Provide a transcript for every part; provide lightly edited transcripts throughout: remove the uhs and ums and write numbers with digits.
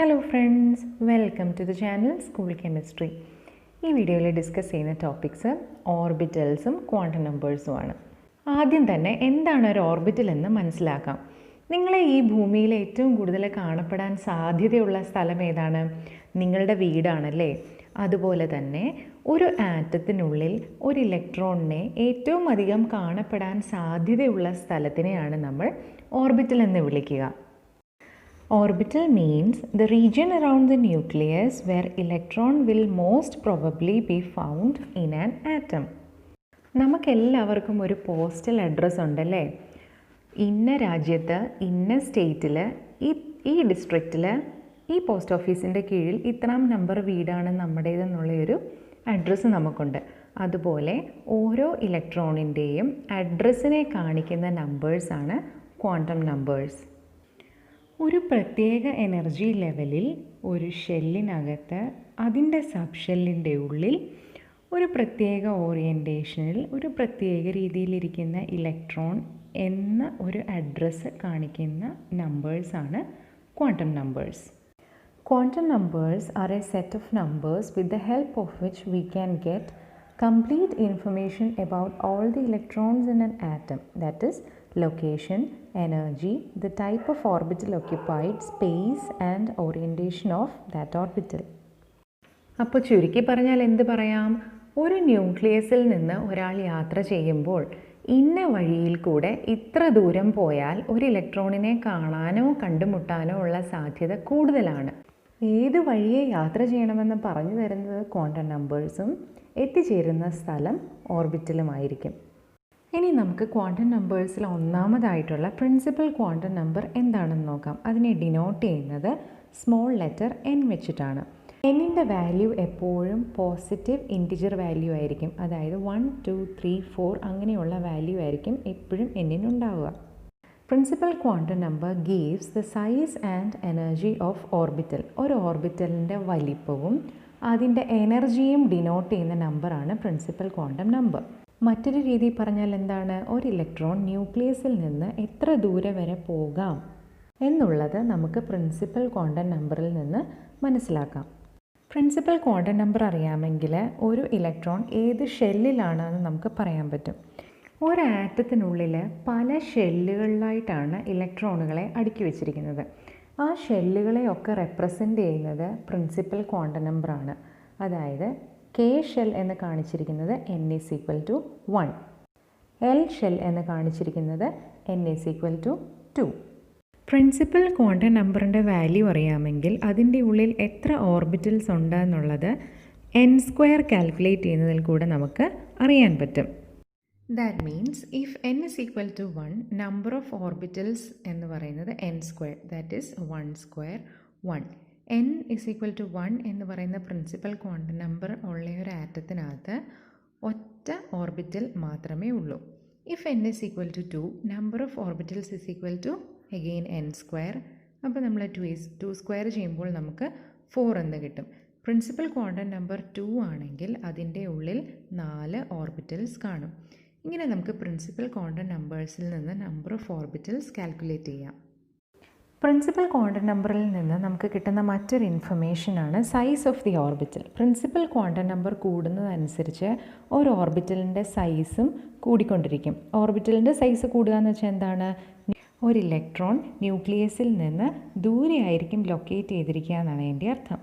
Hello friends, welcome to the channel school chemistry. ഈ വീഡിയോയിൽ discuss ചെയ്യുന്ന ടോപ്പിക്സ് ഓർബിറ്റൽസും ക്വാണ്ടം നമ്പേഴ്സുമാണ്. ആദ്യം തന്നെ എന്താണ് ഒരു ഓർബിറ്റൽ എന്ന് മനസ്സിലാക്കാം. നിങ്ങളെ ഈ ഭൂമിയിൽ ഏറ്റവും കൂടുതൽ കാണപ്പെടാൻ സാധ്യതയുള്ള സ്ഥലം ഏതാണ്? നിങ്ങളുടെ വീടാണല്ലേ. അതുപോലെ തന്നെ ഒരു ആറ്റത്തിനുള്ളിൽ ഒരു ഇലക്ട്രോണിനെ ഏറ്റവും അധികം കാണപ്പെടാൻ സാധ്യതയുള്ള സ്ഥലത്തിനെയാണ് നമ്മൾ ഓർബിറ്റൽ എന്ന് വിളിക്കുക. Orbital means the region around the nucleus where electron will most probably be found in an atom. നമുക്കെല്ലാവർക്കും ഒരു പോസ്റ്റൽ അഡ്രസ്സ് ഉണ്ടല്ലേ. ഇന്ന രാജ്യത്ത് ഇന്ന സ്റ്റേറ്റിൽ ഈ ഡിസ്ട്രിക്റ്റിൽ ഈ പോസ്റ്റ് ഓഫീസിൻ്റെ കീഴിൽ ഇത്രാം നമ്പർ വീടാണ് നമ്മുടേതെന്നുള്ളൊരു അഡ്രസ്സ് നമുക്കുണ്ട്. അതുപോലെ ഓരോ ഇലക്ട്രോണിൻ്റെയും അഡ്രസ്സിനെ കാണിക്കുന്ന നമ്പേഴ്സാണ് ക്വാണ്ടം നമ്പേഴ്സ്. ഒരു പ്രത്യേക എനർജി ലെവലിൽ ഒരു ഷെല്ലിനകത്ത് അതിൻ്റെ സബ് ഷെല്ലിൻ്റെ ഉള്ളിൽ ഒരു പ്രത്യേക ഓറിയൻറ്റേഷനിൽ ഒരു പ്രത്യേക രീതിയിലിരിക്കുന്ന ഇലക്ട്രോൺ എന്ന ഒരു അഡ്രസ്സ് കാണിക്കുന്ന നമ്പേഴ്സാണ് quantum numbers. Quantum numbers are a set of numbers with the help of which we can get complete information about all the electrons in an atom, that is, location, energy, the type of orbital occupied, space and orientation of that orbital. അപ്പോൾ ചുരുക്കി പറഞ്ഞാൽ എന്ത് പറയാം? ഒരു ന്യൂക്ലിയസിൽ നിന്ന് ഒരാൾ യാത്ര ചെയ്യുമ്പോൾ ഇന്ന വഴിയിൽ കൂടെ ഇത്ര ദൂരം പോയാൽ ഒരു ഇലക്ട്രോണിനെ കാണാനോ കണ്ടുമുട്ടാനോ ഉള്ള സാധ്യത കൂടുതലാണ്. ഏത് വഴിയെ യാത്ര ചെയ്യണമെന്ന് പറഞ്ഞു തരുന്നത് ക്വാണ്ടം നമ്പേഴ്സും എത്തിച്ചേരുന്ന സ്ഥലം ഓർബിറ്റലുമായിരിക്കും. ഇനി നമുക്ക് ക്വാണ്ടം നമ്പേഴ്സിൽ ഒന്നാമതായിട്ടുള്ള പ്രിൻസിപ്പൽ ക്വാണ്ടം നമ്പർ എന്താണെന്ന് നോക്കാം. അതിനെ ഡിനോട്ട് ചെയ്യുന്നത് സ്മോൾ ലെറ്റർ എൻ വെച്ചിട്ടാണ്. എന്നിൻ്റെ വാല്യൂ എപ്പോഴും പോസിറ്റീവ് ഇൻറ്റിജർ വാല്യൂ ആയിരിക്കും. അതായത് 1, 2, 3, 4 അങ്ങനെയുള്ള വാല്യൂ ആയിരിക്കും എപ്പോഴും എന്നിനുണ്ടാവുക. Principal quantum number gives the size and energy of orbital. ഒരു ഓർബിറ്റലിൻ്റെ വലിപ്പവും അതിൻ്റെ എനർജിയും ഡിനോട്ട് ചെയ്യുന്ന നമ്പറാണ് പ്രിൻസിപ്പൽ ക്വാണ്ടം നമ്പർ. മറ്റൊരു രീതി പറഞ്ഞാൽ എന്താണ്? ഒരു ഇലക്ട്രോൺ ന്യൂക്ലിയസിൽ നിന്ന് എത്ര ദൂരെ വരെ പോകാം എന്നുള്ളത് നമുക്ക് പ്രിൻസിപ്പൽ ക്വാണ്ടം നമ്പറിൽ നിന്ന് മനസ്സിലാക്കാം. പ്രിൻസിപ്പൽ ക്വാണ്ടം നമ്പർ അറിയാമെങ്കിൽ ഒരു ഇലക്ട്രോൺ ഏത് ഷെല്ലിലാണെന്ന് നമുക്ക് പറയാൻ പറ്റും. ഒരു ആറ്റത്തിനുള്ളിൽ പല ഷെല്ലുകളിലായിട്ടാണ് ഇലക്ട്രോണുകളെ അടുക്കി വച്ചിരിക്കുന്നത്. ആ ഷെല്ലുകളെയൊക്കെ റെപ്രസെൻ്റ് ചെയ്യുന്നത് പ്രിൻസിപ്പൽ ക്വാണ്ടം നമ്പറാണ്. അതായത് കെ ഷെൽ എന്ന് കാണിച്ചിരിക്കുന്നത് n=1, എൽ ഷെൽ എന്ന് കാണിച്ചിരിക്കുന്നത് n=2. പ്രിൻസിപ്പൽ ക്വാണ്ടം നമ്പറിൻ്റെ വാല്യൂ അറിയാമെങ്കിൽ അതിൻ്റെ ഉള്ളിൽ എത്ര ഓർബിറ്റൽസ് ഉണ്ട് എന്നുള്ളത് n² കാൽക്കുലേറ്റ് ചെയ്യുന്നതിൽ കൂടെ നമുക്ക് അറിയാൻ പറ്റും. That means if n=1, number of orbitals എന്ന് പറയുന്നത് n², that is 1², 1. n=1 എന്ന് പറയുന്ന പ്രിൻസിപ്പൽ ക്വാണ്ടം നമ്പർ ഉള്ള ഒരു ആറ്റത്തിനകത്ത് ഒറ്റ ഓർബിറ്റൽ മാത്രമേ ഉള്ളൂ. If n=2, number of orbitals again n². അപ്പോൾ നമ്മൾ 2² ചെയ്യുമ്പോൾ നമുക്ക് 4 എന്ന് കിട്ടും. പ്രിൻസിപ്പൽ ക്വാണ്ടം നമ്പർ 2 ആണെങ്കിൽ അതിൻ്റെ ഉള്ളിൽ 4 ഓർബിറ്റൽസ് കാണും. ഇങ്ങനെ നമുക്ക് പ്രിൻസിപ്പൽ ക്വാണ്ടം നമ്പേഴ്സിൽ നിന്ന് നമ്പർ ഓഫ് ഓർബിറ്റൽസ് കാൽക്കുലേറ്റ് ചെയ്യാം. പ്രിൻസിപ്പൽ ക്വാണ്ടം നമ്പറിൽ നിന്ന് നമുക്ക് കിട്ടുന്ന മറ്റൊരു ഇൻഫർമേഷനാണ് size of the orbital. Principal quantum number കൂടുന്നതനുസരിച്ച് ഒരു ഓർബിറ്റലിൻ്റെ സൈസും കൂടിക്കൊണ്ടിരിക്കും. ഓർബിറ്റലിൻ്റെ സൈസ് കൂടുക എന്ന് വെച്ചാൽ എന്താണ്? ഒരു ഇലക്ട്രോൺ ന്യൂക്ലിയസിൽ നിന്ന് ദൂരെയായിരിക്കും ലൊക്കേറ്റ് ചെയ്തിരിക്കുക എന്നാണ് അതിൻ്റെ അർത്ഥം.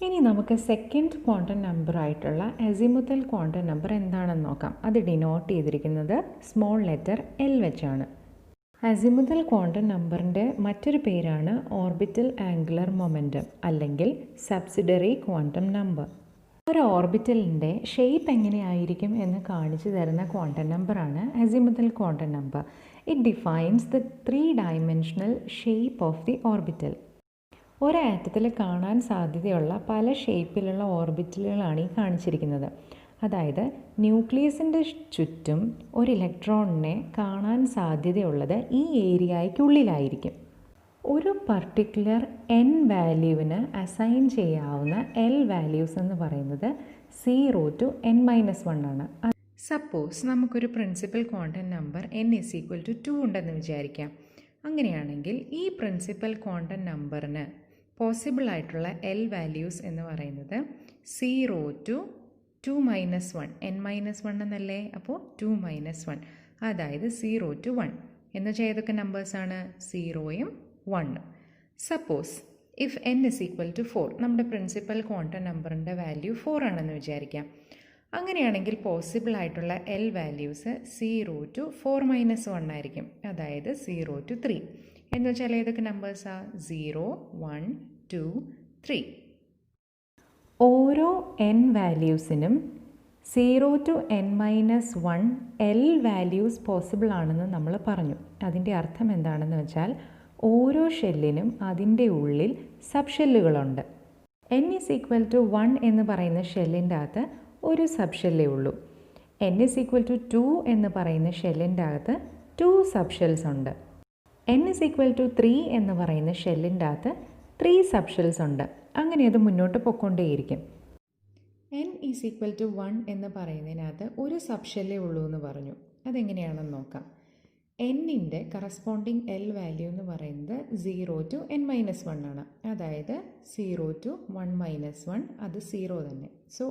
ഇനി നമുക്ക് സെക്കൻഡ് ക്വാണ്ടം നമ്പർ ആയിട്ടുള്ള അസിമുത്തൽ ക്വാണ്ടം നമ്പർ എന്താണെന്ന് നോക്കാം. അത് ഡിനോട്ട് ചെയ്തിരിക്കുന്നത് സ്മോൾ ലെറ്റർ എൽ വെച്ചാണ്. അസിമുത്തൽ ക്വാണ്ടം നമ്പറിൻ്റെ മറ്റൊരു പേരാണ് ഓർബിറ്റൽ ആംഗുലർ മൊമെൻറ്റം അല്ലെങ്കിൽ സബ്സിഡറി ക്വാണ്ടം നമ്പർ. ഒരു ഓർബിറ്റലിൻ്റെ ഷേപ്പ് എങ്ങനെയായിരിക്കും എന്ന് കാണിച്ചു തരുന്ന ക്വാണ്ടം നമ്പറാണ് azimuthal quantum number. It defines the 3-dimensional shape of the orbital. ഒരു ആറ്റത്തിൽ കാണാൻ സാധ്യതയുള്ള പല ഷേപ്പിലുള്ള ഓർബിറ്റലുകളാണ് ഈ കാണിച്ചിരിക്കുന്നത്. അതായത് ന്യൂക്ലിയസിൻ്റെ ചുറ്റും ഒരു ഇലക്ട്രോണിനെ കാണാൻ സാധ്യതയുള്ളത് ഈ ഏരിയയ്ക്കുള്ളിലായിരിക്കും. ഒരു പർട്ടിക്കുലർ n വാല്യൂവിന് അസൈൻ ചെയ്യാവുന്ന എൽ വാല്യൂസ് എന്ന് പറയുന്നത് 0 to n-1 ആണ്. സപ്പോസ് നമുക്കൊരു പ്രിൻസിപ്പൽ ക്വാണ്ടം നമ്പർ n=2 ഉണ്ടെന്ന് വിചാരിക്കാം. അങ്ങനെയാണെങ്കിൽ ഈ പ്രിൻസിപ്പൽ ക്വാണ്ടം നമ്പറിന് പോസിബിൾ ആയിട്ടുള്ള എൽ വാല്യൂസ് എന്ന് പറയുന്നത് 0 to 2 - 1 n-1 എന്നല്ലേ, അപ്പോൾ 2 - 1 അതായത് 0 to 1 എന്ന് വെച്ചാൽ ഏതൊക്കെ നമ്പേഴ്സാണ് 0യും 1. Suppose if n is equal to 4, നമ്മുടെ പ്രിൻസിപ്പൽ ക്വാണ്ടം നമ്പറിൻ്റെ വാല്യൂ 4 ആണെന്ന് വിചാരിക്കാം. അങ്ങനെയാണെങ്കിൽ പോസിബിൾ ആയിട്ടുള്ള എൽ വാല്യൂസ് 0 to 4 - 1 ആയിരിക്കും, അതായത് 0 to 3 എന്ന് വെച്ചാൽ ഏതൊക്കെ നമ്പേഴ്സാണ് 0, 1, 2, 3. ഓരോ n വാല്യൂസിനും 0 to n-1 L values possible ആണെന്ന് നമ്മൾ പറഞ്ഞു. അതിൻ്റെ അർത്ഥം എന്താണെന്ന് വെച്ചാൽ ഓരോ ഷെല്ലിനും അതിൻ്റെ ഉള്ളിൽ sub ഷെല്ലുകളുണ്ട്. n is equal to 1 എന്ന് പറയുന്ന ഷെല്ലിൻ്റെ അകത്ത് ഒരു സബ് ഷെല്ലേ ഉള്ളൂ. n is equal to 2 എന്ന് പറയുന്ന ഷെല്ലിൻ്റെ അകത്ത് 2 സബ് ഷെൽസ് ഉണ്ട്. n is equal to 3 എന്ന് പറയുന്ന ഷെല്ലിൻ്റെ അകത്ത് 3 സബ് ഷെൽസ് ഉണ്ട്. അങ്ങനെ അത് മുന്നോട്ട് പൊയ്ക്കൊണ്ടേയിരിക്കും. n is equal to 1 എന്ന് പറയുന്നതിനകത്ത് ഒരു സബ് ഷെല്ലേ ഉള്ളൂ എന്ന് പറഞ്ഞു. അതെങ്ങനെയാണെന്ന് നോക്കാം. എന്നിൻ്റെ കറസ്പോണ്ടിങ് എൽ വാല്യൂ എന്ന് പറയുന്നത് 0 to n-1 ആണ്, അതായത് 0 to 1 - 1 അത് 0 തന്നെ. സോ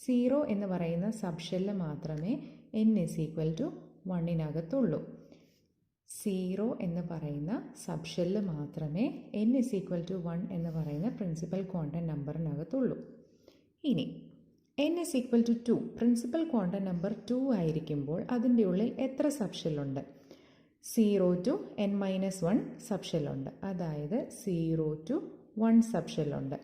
0 എന്ന് പറയുന്ന സബ് ഷെല്ല് മാത്രമേ n is equal to 1-നകത്തുള്ളൂ. 0 എന്ന് പറയുന്ന സബ് ഷെല്ല് മാത്രമേ n is equal to 1 എന്ന് പറയുന്ന പ്രിൻസിപ്പൽ ക്വാണ്ടം നമ്പറിനകത്തുള്ളൂ. ഇനി n is equal to 2, principal quantum number 2 ആയിരിക്കുമ്പോൾ അതിൻ്റെ ഉള്ളിൽ എത്ര സബ് ഷെല്ലുണ്ട്? 0 to n-1 സബ് ഷെല്ലുണ്ട്, അതായത് 0 to 1 സബ് ഷെല്ലുണ്ട്.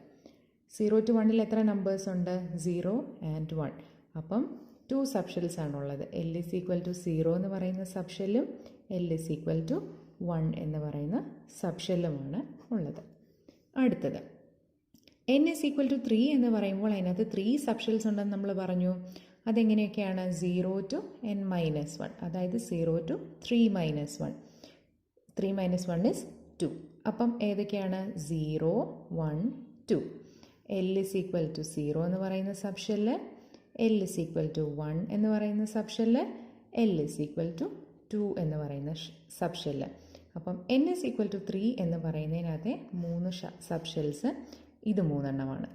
0 to 1ൽ എത്ര നമ്പേഴ്സ് ഉണ്ട്? 0 and 1. അപ്പം 2 സബ് ഷെൽസ് ആണുള്ളത്. l is equal to 0 എന്ന് പറയുന്ന sub ഷെല്ലും l is equal to 1 എന്ന് പറയുന്ന സബ് ഷെല്ലുമാണ് ഉള്ളത്. അടുത്തത് n is equal to 3 എന്ന് പറയുമ്പോൾ അതിനകത്ത് 3 സബ് ഷെൽസ് ഉണ്ടെന്ന് നമ്മൾ പറഞ്ഞു. അതെങ്ങനെയൊക്കെയാണ്? 0 to n-1, അതായത് 0 to 3 - 1. 3 - 1 is 2. അപ്പം ഏതൊക്കെയാണ്? 0, 1, 2. l is equal to 0 എന്ന് പറയുന്ന sub shell, l is equal to 1 എന്ന് പറയുന്ന sub shell, l is equal to 2 എന്ന് പറയുന്ന സബ് ഷെല്ല്. അപ്പം n is equal to 3 എന്ന് പറയുന്നതിനകത്തെ 3 സബ് ഷെൽസ് ഇത് 3 എണ്ണമാണ്.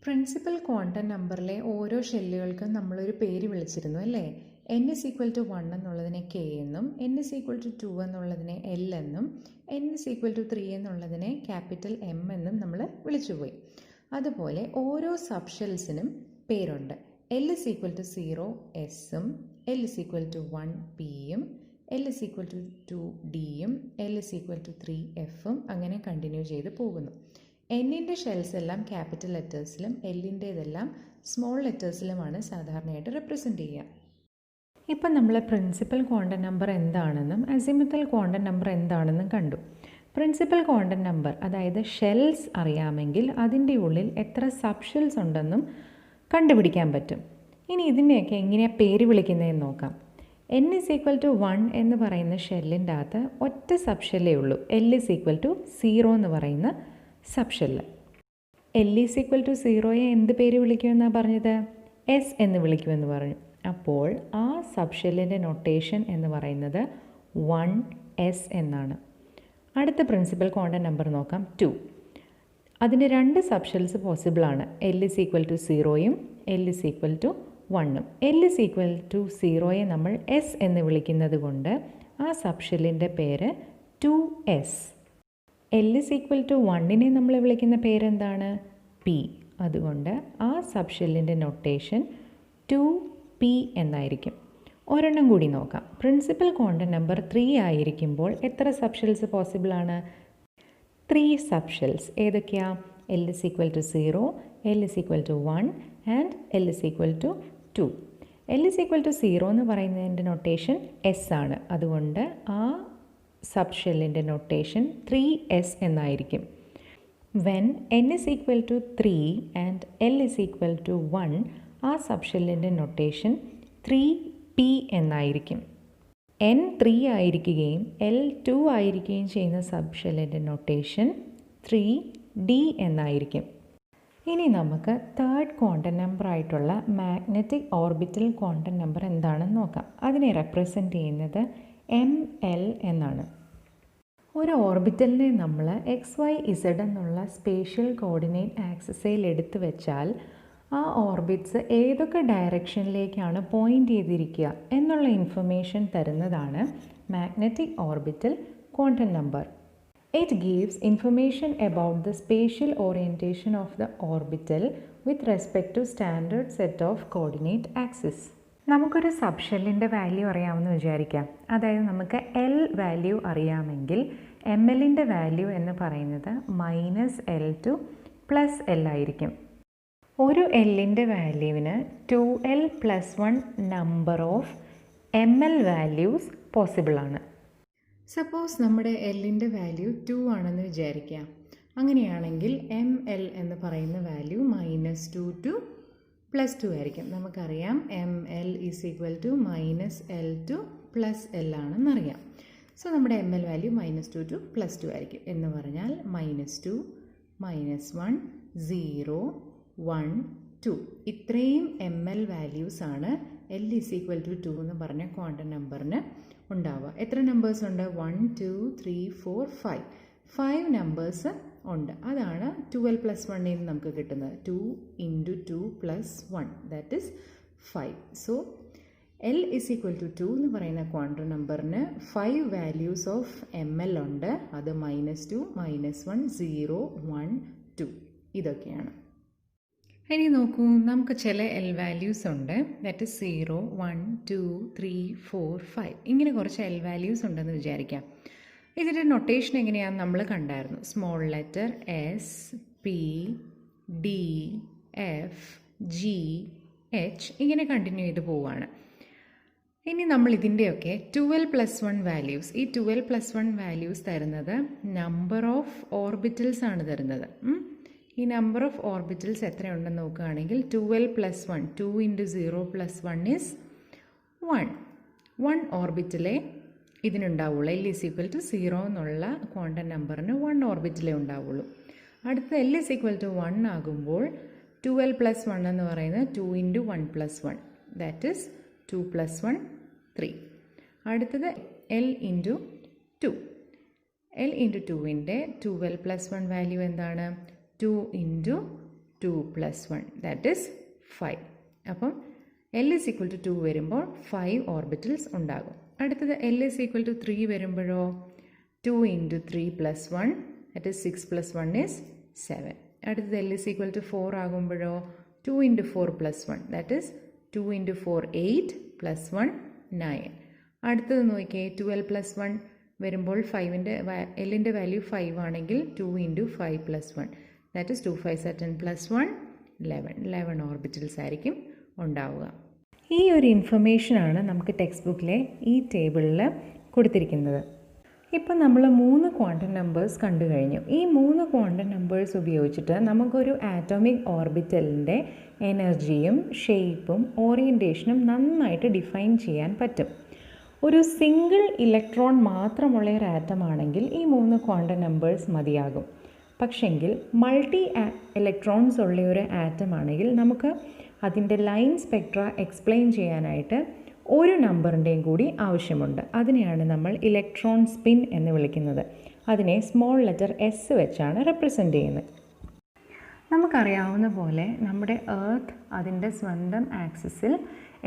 പ്രിൻസിപ്പൽ ക്വാണ്ടം നമ്പറിലെ ഓരോ ഷെല്ലുകൾക്കും നമ്മളൊരു പേര് വിളിച്ചിരുന്നു അല്ലേ? n is equal to 1 എന്നുള്ളതിനെ k എന്നും, n is equal to 2 എന്നുള്ളതിനെ l എന്നും, n is equal to 3 എന്നുള്ളതിനെ ക്യാപിറ്റൽ M എന്നും നമ്മൾ വിളിച്ചുപോയി. അതുപോലെ ഓരോ സബ് ഷെൽസിനും പേരുണ്ട്. l is equal to 0 എസും, l is equal to 1 പിയും, l is equal to 2 ഡിയും, l is equal to 3 എഫും അങ്ങനെ കണ്ടിന്യൂ ചെയ്ത് പോകുന്നു. എന്നിൻ്റെ ഷെൽസ് എല്ലാം ക്യാപിറ്റൽ ലെറ്റേഴ്സിലും എല്ലിൻ്റേതെല്ലാം സ്മോൾ ലെറ്റേഴ്സിലുമാണ് സാധാരണയായിട്ട് റെപ്രസെൻറ്റ് ചെയ്യുക. ഇപ്പം നമ്മൾ പ്രിൻസിപ്പൽ ക്വാണ്ടം നമ്പർ എന്താണെന്നും അസിമുത്തൽ ക്വാണ്ടം നമ്പർ എന്താണെന്നും കണ്ടു. പ്രിൻസിപ്പൽ ക്വാണ്ടം നമ്പർ അതായത് ഷെൽസ് അറിയാമെങ്കിൽ അതിൻ്റെ ഉള്ളിൽ എത്ര സബ് ഷെൽസ് ഉണ്ടെന്നും കണ്ടുപിടിക്കാൻ പറ്റും. ഇനി ഇതിനെയൊക്കെ എങ്ങനെയാണ് പേര് വിളിക്കുന്നതെന്ന് നോക്കാം. n is equal to 1 എന്ന് പറയുന്ന ഷെല്ലിൻ്റെ അകത്ത് ഒറ്റ സബ് ഷെല്ലേ ഉള്ളൂ. l is equal to 0 എന്ന് പറയുന്ന sub shell. l is equal to 0യെ എന്ത് പേര് വിളിക്കുമെന്നാണ് പറഞ്ഞത്? s എന്ന് വിളിക്കുമെന്ന് പറഞ്ഞു. അപ്പോൾ ആ സബ് ഷെല്ലിൻ്റെ നൊട്ടേഷൻ എന്ന് പറയുന്നത് 1s എന്നാണ്. അടുത്ത പ്രിൻസിപ്പൽ ക്വാണ്ടം നമ്പർ നോക്കാം, 2. അതിന് 2 സബ് ഷെൽസ് പോസിബിളാണ്. l is equal to 0യും l is equal to 1ഉം. l is equal to 0യെ നമ്മൾ s എന്ന് വിളിക്കുന്നത് കൊണ്ട് ആ സബ് ഷെല്ലിൻ്റെ പേര് 2s. l is equal to 1നെ നമ്മൾ വിളിക്കുന്ന പേരെന്താണ്? p. അതുകൊണ്ട് ആ സബ് ഷെല്ലിൻ്റെ നൊട്ടേഷൻ 2p എന്നായിരിക്കും. ഒരെണ്ണം കൂടി നോക്കാം. പ്രിൻസിപ്പൽ ക്വാണ്ടം നമ്പർ 3 ആയിരിക്കുമ്പോൾ എത്ര സബ് ഷെൽസ് പോസിബിളാണ്? 3 sub shells. ഏതൊക്കെയാ? l is equal to 0, l is equal to 1 and l is equal to 2. l is equal to 0 എന്ന് പറയുന്നതിൻ്റെ നൊട്ടേഷൻ s ആണ്. അതുകൊണ്ട് ആ സബ് ഷെല്ലിൻ്റെ നൊട്ടേഷൻ 3s എന്നായിരിക്കും. When n is equal to 3 and l is equal to 1 ആ sub ഷെല്ലിൻ്റെ notation 3p എന്നായിരിക്കും. n 3 ആയിരിക്കുകയും l 2 ആയിരിക്കുകയും ചെയ്യുന്ന സബ് ഷെല്ലിൻ്റെ നൊട്ടേഷൻ 3d എന്നായിരിക്കും. ഇനി നമുക്ക് തേർഡ് ക്വാണ്ടം നമ്പർ ആയിട്ടുള്ള മാഗ്നറ്റിക് ഓർബിറ്റൽ ക്വാണ്ടം നമ്പർ എന്താണെന്ന് നോക്കാം. അതിനെ റെപ്രസെൻറ്റ് ചെയ്യുന്നത് ml എന്നാണ്. ഒരു ഓർബിറ്റലിനെ നമ്മൾ XYZ എന്നുള്ള സ്പേഷ്യൽ കോർഡിനേറ്റ് ആക്സിസിൽ എടുത്തു വെച്ചാൽ ആ ഓർബിറ്റ്സ് ഏതൊക്കെ ഡയറക്ഷനിലേക്കാണ് പോയിൻ്റ് ചെയ്തിരിക്കുക എന്നുള്ള ഇൻഫർമേഷൻ തരുന്നതാണ് magnetic orbital quantum number. It gives information about the spatial orientation of the orbital with respect to standard set of coordinate axes. നമുക്കൊരു സബ്ഷെല്ലിൻ്റെ വാല്യൂ അറിയാമെന്ന് വിചാരിക്കാം. അതായത് നമുക്ക് L വാല്യൂ അറിയാമെങ്കിൽ MLൻ്റെ വാല്യൂ എന്ന് പറയുന്നത് -L2 + L ആയിരിക്കും. ഒരു Lൻ്റെ വാല്യൂവിന് 2L + 1 number of ML values possible ആണ്. സപ്പോസ് നമ്മുടെ Lൻ്റെ വാല്യൂ 2 ആണെന്ന് വിചാരിക്കാം. അങ്ങനെയാണെങ്കിൽ ML എന്ന് പറയുന്ന വാല്യൂ -2 to +2 ആയിരിക്കും. നമുക്കറിയാം ML = -L2 + L ആണെന്നറിയാം. സോ നമ്മുടെ ML വാല്യൂ -2 to +2 ആയിരിക്കും. എന്ന് പറഞ്ഞാൽ -2, -1, 0, 1, 2 ഇത്രയും ML വാല്യൂസാണ് L = 2 എന്ന് പറഞ്ഞ ക്വാണ്ടം നമ്പറിന് ഉണ്ടാവുക. എത്ര നമ്പേഴ്സ് ഉണ്ട്? 1, 2, 3, 4, 5. 5 നമ്പേഴ്സ് ഉണ്ട്. അതാണ് 2L + 1 നിന്ന് നമുക്ക് കിട്ടുന്നത്. 2 × 2 + 1 ദാറ്റ് ഈസ് 5. സോ L = 2 എന്ന് പറയുന്ന ക്വാണ്ടം നമ്പറിന് 5 വാല്യൂസ് ഓഫ് ML ഉണ്ട്. അത് -2, -1, 0, 1, 2 ഇതൊക്കെയാണ്. ഇനി നോക്കൂ, നമുക്ക് ചില L വാല്യൂസ് ഉണ്ട്. ദാറ്റ് ഇസ് 0, 1, 2, 3, 4, 5 ഇങ്ങനെ കുറച്ച് L വാല്യൂസ് ഉണ്ടെന്ന് വിചാരിക്കാം. ഇതിൻ്റെ നൊട്ടേഷൻ എങ്ങനെയാണെന്ന് നമ്മൾ കണ്ടായിരുന്നു. Small letter S, P, D, F, G, H ഇങ്ങനെ കണ്ടിന്യൂ ചെയ്ത് പോവുകയാണ്. ഇനി നമ്മൾ ഇതിൻ്റെയൊക്കെ 2L + 1 വാല്യൂസ്, ഈ 2L + 1 വാല്യൂസ് തരുന്നത് നമ്പർ ഓഫ് ഓർബിറ്റൽസ് ആണ് തരുന്നത്. ഈ നമ്പർ ഓഫ് ഓർബിറ്റൽസ് എത്രയുണ്ടെന്ന് നോക്കുകയാണെങ്കിൽ 2L + 1, 2 × 0 + 1 is 1. 1 ഓർബിറ്റലേ ഇതിനുണ്ടാവുള്ളൂ. L = 0 എന്നുള്ള ക്വാണ്ടം നമ്പറിന് 1 ഓർബിറ്റലേ ഉണ്ടാവുള്ളൂ. അടുത്ത L = 1 ആകുമ്പോൾ 2L + 1 എന്ന് പറയുന്നത് 2 × 1 + 1 ദാറ്റ് ഈസ് 2 + 1, 3. അടുത്തത് L × 2. L × 2ൻ്റെ 2L + 1 വാല്യൂ എന്താണ്? 2 × 2 + 1 ദാറ്റ് ഈസ് 5. അപ്പം L = 2 വരുമ്പോൾ 5 ഓർബിറ്റൽസ് ഉണ്ടാകും. അടുത്തത് L = 3 വരുമ്പോഴോ 2 × 3 + 1 ദാറ്റ് ഈസ് 6 + 1 is 7. അടുത്തത് L = 4 ആകുമ്പോഴോ 2 × 4 + 1 ദാറ്റ് ഈസ് 2 × 4 8 + 1 9. അടുത്തത് നോക്കിയേ, 2L + 1 വരുമ്പോൾ Lൻ്റെ വാല്യൂ 5 ആണെങ്കിൽ 2 × 5 + 1 ദാറ്റ് ഈസ് 2 5 10 + 1 11 ഓർബിറ്റൽസ് ആയിരിക്കും ഉണ്ടാവുക. ഈ ഒരു ഇൻഫർമേഷനാണ് നമുക്ക് ടെക്സ്റ്റ് ബുക്കിലെ ഈ ടേബിളിൽ കൊടുത്തിരിക്കുന്നത്. ഇപ്പം നമ്മൾ 3 ക്വാണ്ടം നമ്പേഴ്സ് കണ്ടു കഴിഞ്ഞു. ഈ 3 ക്വാണ്ടം നമ്പേഴ്സ് ഉപയോഗിച്ചിട്ട് നമുക്കൊരു ആറ്റോമിക് ഓർബിറ്റലിൻ്റെ എനർജിയും ഷേപ്പും ഓറിയൻറ്റേഷനും നന്നായിട്ട് ഡിഫൈൻ ചെയ്യാൻ പറ്റും. ഒരു സിംഗിൾ ഇലക്ട്രോൺ മാത്രമുള്ള ഒരു ആറ്റമാണെങ്കിൽ ഈ 3 ക്വാണ്ടം നമ്പേഴ്സ് മതിയാകും. പക്ഷെങ്കിൽ മൾട്ടി ഇലക്ട്രോൺസ് ഉള്ള ഒരു ആറ്റം ആണെങ്കിൽ നമുക്ക് അതിൻ്റെ ലൈൻ സ്പെക്ട്ര എക്സ്പ്ലെയിൻ ചെയ്യാനായിട്ട് ഒരു നമ്പറിൻ്റെയും കൂടി ആവശ്യമുണ്ട്. അതിനെയാണ് നമ്മൾ ഇലക്ട്രോൺ സ്പിൻ എന്ന് വിളിക്കുന്നത്. അതിനെ സ്മോൾ ലെറ്റർ S വെച്ചാണ് റെപ്രസെൻ്റ് ചെയ്യുന്നത്. നമുക്കറിയാവുന്ന പോലെ നമ്മുടെ എർത്ത് അതിൻ്റെ സ്വന്തം ആക്സിസിൽ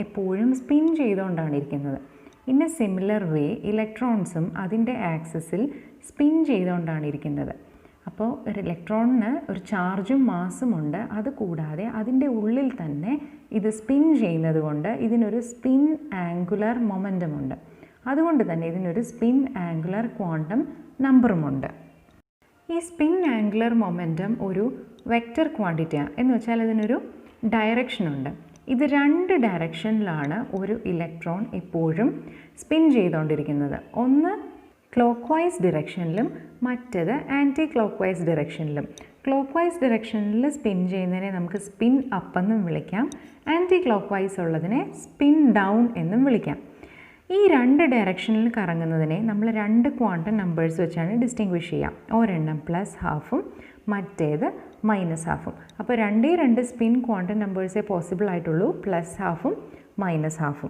എപ്പോഴും സ്പിൻ ചെയ്തുകൊണ്ടാണ് ഇരിക്കുന്നത്. ഇൻ എ സിമിലർ വേ ഇലക്ട്രോൺസും അതിൻ്റെ ആക്സിസിൽ സ്പിൻ ചെയ്തുകൊണ്ടാണ് ഇരിക്കുന്നത്. അപ്പോൾ ഒരു ഇലക്ട്രോണിന് ഒരു ചാർജും മാസും ഉണ്ട്. അതുകൂടാതെ അതിൻ്റെ ഉള്ളിൽ തന്നെ ഇത് സ്പിൻ ചെയ്യുന്നത് കൊണ്ട് ഇതിനൊരു സ്പിൻ ആംഗുലർ മൊമെൻറ്റമുണ്ട്. അതുകൊണ്ട് തന്നെ ഇതിനൊരു സ്പിൻ ആംഗുലർ ക്വാണ്ടം നമ്പറുമുണ്ട്. ഈ സ്പിൻ ആംഗുലർ മൊമെൻറ്റം ഒരു വെക്റ്റർ ക്വാണ്ടിറ്റിയാണ്. എന്ന് വെച്ചാൽ അതിനൊരു ഡയറക്ഷനുണ്ട്. ഇത് 2 ഡയറക്ഷനിലാണ് ഒരു ഇലക്ട്രോൺ എപ്പോഴും സ്പിൻ ചെയ്തുകൊണ്ടിരിക്കുന്നത്. ഒന്ന് ക്ലോക്ക് വൈസ് ഡിറക്ഷനിലും മറ്റത് ആൻറ്റി ക്ലോക്ക് വൈസ് ഡിറക്ഷനിലും. ക്ലോക്ക് വൈസ് ഡിറക്ഷനിൽ സ്പിൻ ചെയ്യുന്നതിനെ നമുക്ക് സ്പിൻ അപ്പ് എന്നും വിളിക്കാം. ആൻറ്റി ക്ലോക്ക് വൈസ് ഉള്ളതിനെ സ്പിൻ ഡൗൺ എന്നും വിളിക്കാം. ഈ 2 ഡയറക്ഷനിൽ കറങ്ങുന്നതിനെ നമ്മൾ 2 ക്വാണ്ടം നമ്പേഴ്സ് വെച്ചാണ് ഡിസ്റ്റിങ്വിഷ് ചെയ്യാം. ഒരെണ്ണം +½ മറ്റേത് -½ അപ്പോൾ 2 സ്പിൻ ക്വാണ്ടം നമ്പേഴ്സേ പോസിബിൾ ആയിട്ടുള്ളൂ, +½ -½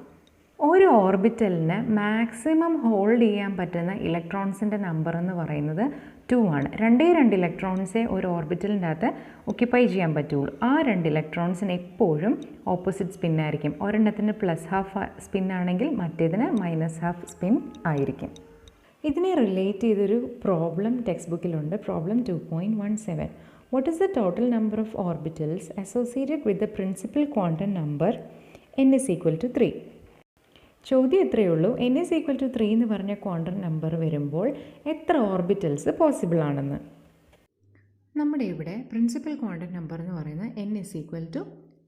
ഒരു ഓർബിറ്റലിന് മാക്സിമം ഹോൾഡ് ചെയ്യാൻ പറ്റുന്ന ഇലക്ട്രോൺസിൻ്റെ നമ്പർ എന്ന് പറയുന്നത് 2 ആണ്. 2 ഇലക്ട്രോൺസേ ഒരു ഓർബിറ്റലിൻ്റെ അകത്ത് ഒക്യുപ്പൈ ചെയ്യാൻ പറ്റുള്ളൂ. ആ 2 ഇലക്ട്രോൺസിന് എപ്പോഴും ഓപ്പോസിറ്റ് സ്പിൻ ആയിരിക്കും. ഒരെണ്ണത്തിന് +½ സ്പിൻ ആണെങ്കിൽ മറ്റേതിന് -½ സ്പിൻ ആയിരിക്കും. ഇതിനെ റിലേറ്റ് ചെയ്തൊരു പ്രോബ്ലം ടെക്സ്റ്റ് ബുക്കിലുണ്ട്. Problem 2.17. What is the total number of orbitals associated with the principal quantum number n is equal to 3? ചോദ്യം എത്രയേ ഉള്ളൂ, n is equal to 3 എന്ന് പറഞ്ഞ ക്വാണ്ടം നമ്പർ വരുമ്പോൾ എത്ര ഓർബിറ്റൽസ് പോസിബിൾ ആണെന്ന്. നമ്മുടെ ഇവിടെ പ്രിൻസിപ്പൽ ക്വാണ്ടം നമ്പർ എന്ന് പറയുന്നത് n is equal to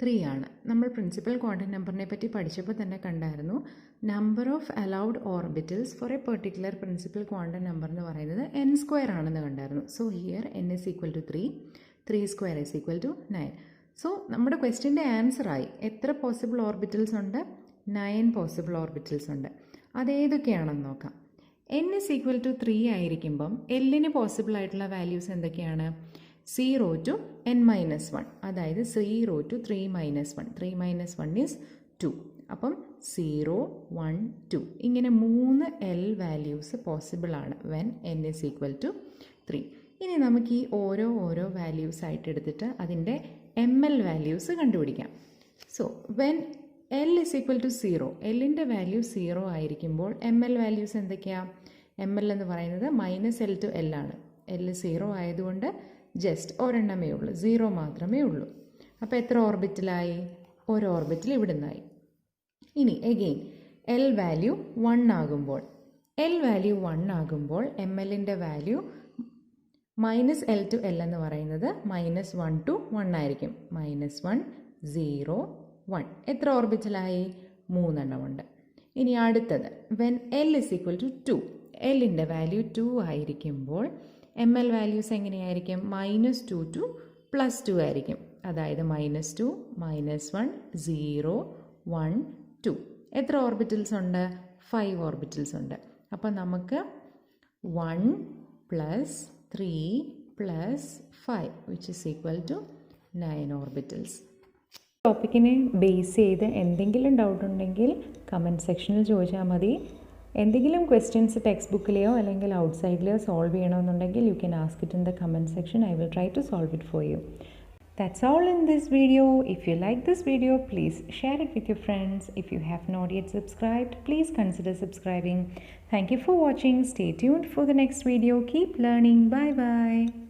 3 ആണ്. നമ്മൾ പ്രിൻസിപ്പൽ ക്വാണ്ടം നമ്പറിനെ പറ്റി പഠിച്ചപ്പോൾ തന്നെ കണ്ടായിരുന്നു, number of allowed orbitals for a particular principal quantum number എന്ന് പറയുന്നത് n² ആണെന്ന് കണ്ടായിരുന്നു. So here n is equal to 3, 3² is equal to 9. So നമ്മുടെ ക്വസ്റ്റ്യൻ്റെ ആൻസറായി. എത്ര പോസിബിൾ ഓർബിറ്റൽസ് ഉണ്ട്? 9 പോസിബിൾ ഓർബിറ്റൽസ് ഉണ്ട്. അതേതൊക്കെയാണെന്ന് നോക്കാം. n is equal to 3 ആയിരിക്കുമ്പം എല്ലിന് പോസിബിൾ ആയിട്ടുള്ള വാല്യൂസ് എന്തൊക്കെയാണ്? 0 to n-1, അതായത് 0 to 3-1. 3-1 is 2. അപ്പം 0, 1, 2 ഇങ്ങനെ 3 L വാല്യൂസ് പോസിബിൾ ആണ് when n is equal to 3. ഇനി നമുക്ക് ഈ ഓരോ വാല്യൂസ് ആയിട്ട് എടുത്തിട്ട് അതിൻ്റെ ml വാല്യൂസ് കണ്ടുപിടിക്കാം. So when L is equal to 0, എല്ലിൻ്റെ വാല്യൂ 0 ആയിരിക്കുമ്പോൾ ml വാല്യൂസ് എന്തൊക്കെയാണ്? ml എന്ന് പറയുന്നത് -L to L ആണ്. L 0 ആയതുകൊണ്ട് ജസ്റ്റ് ഒരെണ്ണമേ ഉള്ളൂ, 0 മാത്രമേ ഉള്ളൂ. അപ്പോൾ എത്ര ഓർബിറ്റലായി? ഒരു ഓർബിറ്റൽ ഇവിടെ നിന്നായി. ഇനി എഗെയിൻ L വാല്യൂ 1 ആകുമ്പോൾ mlൻ്റെ വാല്യൂ -L to L എന്ന് പറയുന്നത് -1 to 1 ആയിരിക്കും. -1, 0, 1. എത്ര ഓർബിറ്റലായി? 3 എണ്ണമുണ്ട്. ഇനി അടുത്തത് when L is equal to 2, എല്ലിൻ്റെ വാല്യൂ 2 ആയിരിക്കുമ്പോൾ ml വാല്യൂസ് എങ്ങനെയായിരിക്കും? -2 to +2 ആയിരിക്കും. അതായത് -2, -1, 0, 1, 2. എത്ര ഓർബിറ്റൽസ് ഉണ്ട്? 5 ഓർബിറ്റൽസ് ഉണ്ട്. അപ്പോൾ നമുക്ക് 1 + 3 + 5 which is equal to 9 orbitals. ടോപ്പിക്കിനെ ബേസ് ചെയ്ത് എന്തെങ്കിലും ഡൗട്ട് ഉണ്ടെങ്കിൽ കമൻറ്റ് സെക്ഷനിൽ ചോദിച്ചാൽ മതി. എന്തെങ്കിലും ക്വസ്റ്റ്യൻസ് ടെക്സ്റ്റ് ബുക്കിലെയോ അല്ലെങ്കിൽ ഔട്ട്സൈഡിലെയോ സോൾവ് ചെയ്യണമെന്നുണ്ടെങ്കിൽ you can ask it in the comment section. I will try to solve it for you. That's all in this video. If you like this video, please share it with your friends. If you have not yet subscribed, please consider subscribing. Thank you for watching. Stay tuned for the next video. Keep learning. Bye bye.